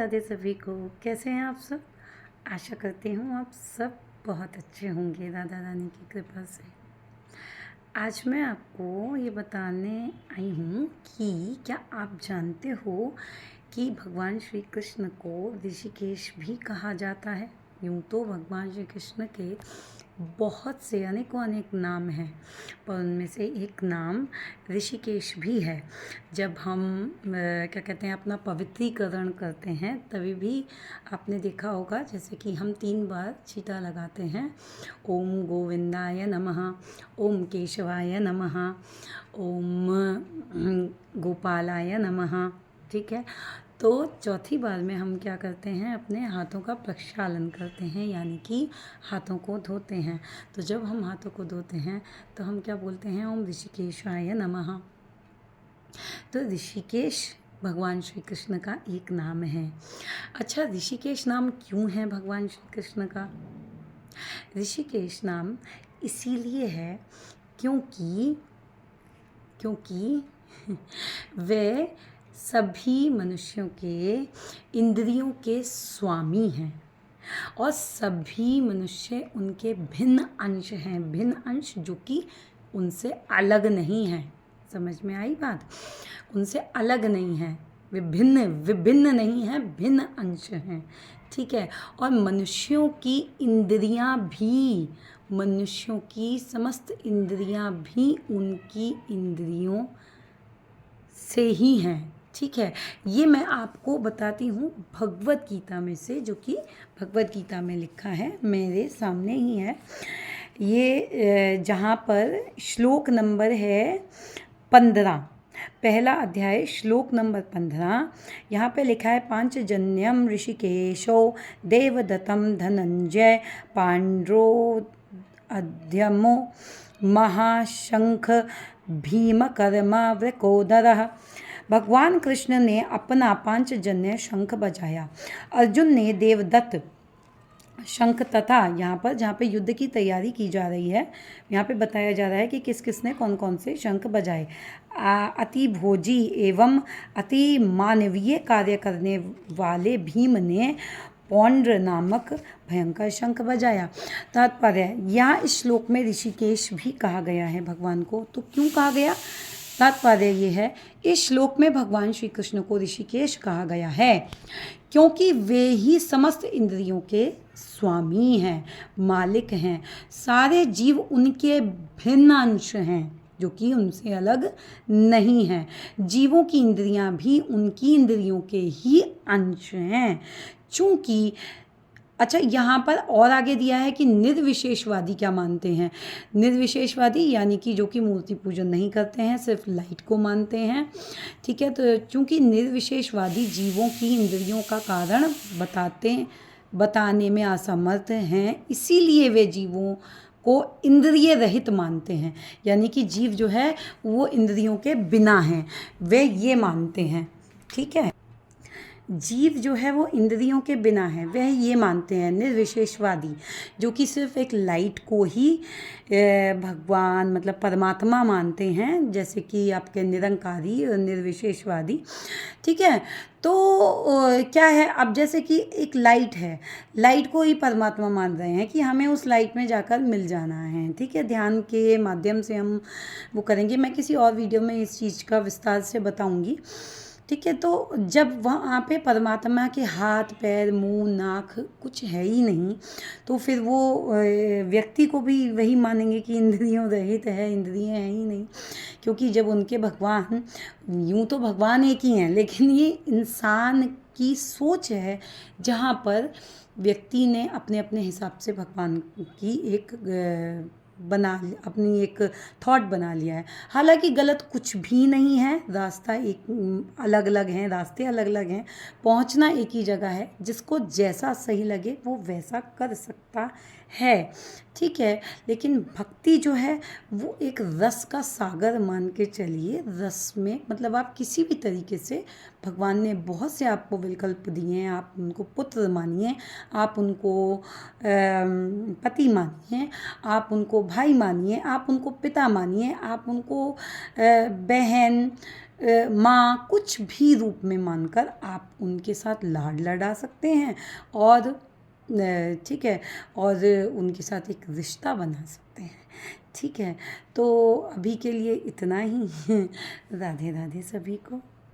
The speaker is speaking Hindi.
राधे सभी को। कैसे हैं आप सब? आशा करती हूँ आप सब बहुत अच्छे होंगे राधा रानी की कृपा से। आज मैं आपको ये बताने आई हूँ कि क्या आप जानते हो कि भगवान श्री कृष्ण को ऋषिकेश भी कहा जाता है। यूँ तो भगवान श्री कृष्ण के बहुत से अनेकों अनेक नाम हैं, पर उनमें से एक नाम ऋषिकेश भी है। जब हम क्या कहते हैं अपना पवित्रीकरण करते हैं तभी भी आपने देखा होगा, जैसे कि हम 3 बार छींटा लगाते हैं। ओम गोविंदाय नमः, ओम केशवाय नमः, ओम गोपालाय नमः। ठीक है, तो चौथी बार में हम क्या करते हैं, अपने हाथों का प्रक्षालन करते हैं, यानी कि हाथों को धोते हैं। तो जब हम हाथों को धोते हैं तो हम क्या बोलते हैं, ओम ऋषिकेशाय नमः। तो ऋषिकेश भगवान श्री कृष्ण का एक नाम है। अच्छा, ऋषिकेश नाम क्यों है भगवान श्री कृष्ण का? ऋषिकेश नाम इसीलिए है क्योंकि वे सभी मनुष्यों के इंद्रियों के स्वामी हैं और सभी मनुष्य उनके भिन्न अंश हैं। भिन्न अंश जो कि उनसे अलग नहीं हैं। समझ में आई बात? उनसे अलग नहीं है, विभिन्न नहीं हैं, भिन्न अंश हैं। ठीक है, और मनुष्यों की इंद्रियां भी, मनुष्यों की समस्त इंद्रियां भी उनकी इंद्रियों से ही हैं। ठीक है, ये मैं आपको बताती हूँ भगवत गीता में से, जो कि भगवत गीता में लिखा है, मेरे सामने ही है ये, जहाँ पर श्लोक नंबर है 15, पहला अध्याय श्लोक नंबर 15। यहाँ पे लिखा है, पांचजन्यम ऋषिकेशो देवदत्तम धनंजय पांड्रो अध्यमो महाशंख भीमकर्मा वृकोदरः। भगवान कृष्ण ने अपना पांचजन्य शंख बजाया। अर्जुन ने देवदत्त शंख तथा यहाँ पर जहाँ पे युद्ध की तैयारी की जा रही है, यहाँ पे बताया जा रहा है कि किस किस ने कौन कौन से शंख बजाए। अति भोजी एवं अति मानवीय कार्य करने वाले भीम ने पौंड्र नामक भयंकर शंख बजाया। तात्पर्य, यहाँ इस श्लोक में ऋषिकेश भी कहा गया है भगवान को। तो क्यों कहा गया? तात्पर्य ये है, इस श्लोक में भगवान श्री कृष्ण को ऋषिकेश कहा गया है क्योंकि वे ही समस्त इंद्रियों के स्वामी हैं, मालिक हैं। सारे जीव उनके भिन्न अंश हैं जो कि उनसे अलग नहीं हैं। जीवों की इंद्रियां भी उनकी इंद्रियों के ही अंश हैं। चूँकि अच्छा, यहाँ पर और आगे दिया है कि निर्विशेषवादी क्या मानते हैं। निर्विशेषवादी यानी कि जो कि मूर्ति पूजन नहीं करते हैं, सिर्फ लाइट को मानते हैं। ठीक है, तो चूँकि निर्विशेषवादी जीवों की इंद्रियों का कारण बताने में असमर्थ हैं, इसीलिए वे जीवों को इंद्रिय रहित मानते हैं। यानी कि जीव जो है वो इंद्रियों के बिना हैं, वे ये मानते हैं। ठीक है, जीव जो है वो इंद्रियों के बिना है, वह ये मानते हैं निर्विशेषवादी, जो कि सिर्फ एक लाइट को ही भगवान मतलब परमात्मा मानते हैं, जैसे कि आपके निरंकारी और निर्विशेषवादी। ठीक है, तो क्या है, अब जैसे कि एक लाइट है, लाइट को ही परमात्मा मान रहे हैं कि हमें उस लाइट में जाकर मिल जाना है। ठीक है, ध्यान के माध्यम से हम वो करेंगे। मैं किसी और वीडियो में इस चीज़ का विस्तार से बताऊंगी। ठीक है, तो जब वहाँ पे परमात्मा के हाथ पैर मुंह नाक कुछ है ही नहीं, तो फिर वो व्यक्ति को भी वही मानेंगे कि इंद्रियों रहित है, इंद्रियां हैं ही नहीं। क्योंकि जब उनके भगवान, यूँ तो भगवान एक ही हैं, लेकिन ये इंसान की सोच है जहाँ पर व्यक्ति ने अपने अपने हिसाब से भगवान की एक अपनी एक थॉट बना लिया है। हालांकि गलत कुछ भी नहीं है, रास्ता एक अलग अलग हैं, रास्ते अलग अलग हैं, पहुंचना एक ही जगह है। जिसको जैसा सही लगे वो वैसा कर सकता है। ठीक है। लेकिन भक्ति जो है वो एक रस का सागर मान के चलिए। रस में मतलब आप किसी भी तरीके से, भगवान ने बहुत से आपको विकल्प दिए हैं, आप उनको पुत्र मानिए, आप उनको पति मानिए, आप उनको भाई मानिए, आप उनको पिता मानिए, आप उनको बहन, माँ, कुछ भी रूप में मानकर आप उनके साथ लाड लड़ा सकते हैं और ठीक है, और उनके साथ एक रिश्ता बना सकते हैं। ठीक है, तो अभी के लिए इतना ही। राधे राधे सभी को।